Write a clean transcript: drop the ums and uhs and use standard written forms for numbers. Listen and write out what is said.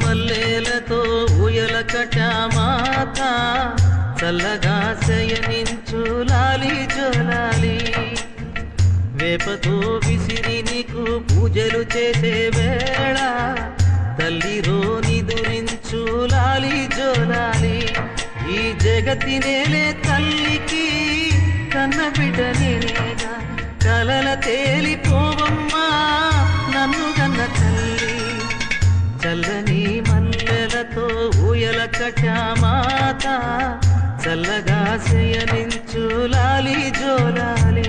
మల్లెలతో ఊయల కట్టామాత చల్లగా శయనించు లాలి జోలాలి వేపతో విసిరి నీకు పూజలు చేసే వేళ తల్లిరో నిదురించు లాలి జోలాలి ఈ జగతి నేలే తల్లికి కన్న బిడ్డ నేనేగా కలల తేలిపోవమ్మా నన్ను కన్న తల్లి చల్లని మల్లెలతో ఊయల కట్టామాత చల్లగా శయనించు లాలి జోలాలి